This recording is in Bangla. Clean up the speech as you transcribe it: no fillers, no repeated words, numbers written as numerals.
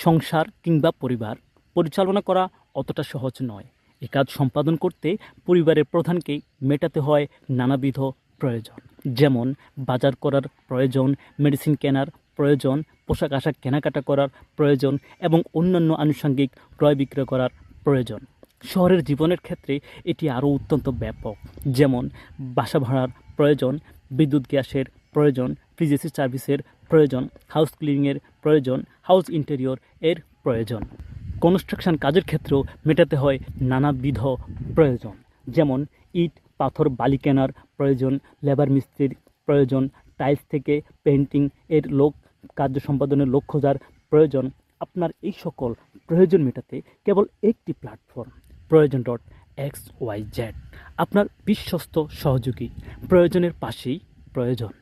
সংসার কিংবা পরিবার পরিচালনা করা অতটা সহজ নয়। এ কাজ সম্পাদন করতে পরিবারের প্রধানকেই মেটাতে হয় নানাবিধ প্রয়োজন, যেমন বাজার করার প্রয়োজন, মেডিসিন কেনার প্রয়োজন, পোশাক আশাক কেনাকাটা করার প্রয়োজন এবং অন্যান্য আনুষঙ্গিক ক্রয় বিক্রয় করার প্রয়োজন। শহরের জীবনের ক্ষেত্রে এটি আরও অত্যন্ত ব্যাপক, যেমন বাসা ভাড়ার প্রয়োজন, বিদ্যুৎ গ্যাসের প্রয়োজন, ফ্রিজ সার্ভিসের প্রয়োজন, হাউস ক্লিনিংয়ের প্রয়োজন, হাউস ইন্টেরিয়র এর প্রয়োজন। কনস্ট্রাকশন কাজের ক্ষেত্রেও মেটাতে হয় নানাবিধ প্রয়োজন, যেমন ইট পাথর বালি কেনার প্রয়োজন, লেবার মিস্ত্রির প্রয়োজন, টাইলস থেকে পেন্টিং এর লোক কার্য সম্পাদনের লোক খোঁজার প্রয়োজন। আপনার এই সকল প্রয়োজন মেটাতে কেবল একটি প্ল্যাটফর্ম, প্রয়োজন.xyz, আপনার বিশ্বস্ত সহযোগী। প্রয়োজনের পাশেই প্রয়োজন।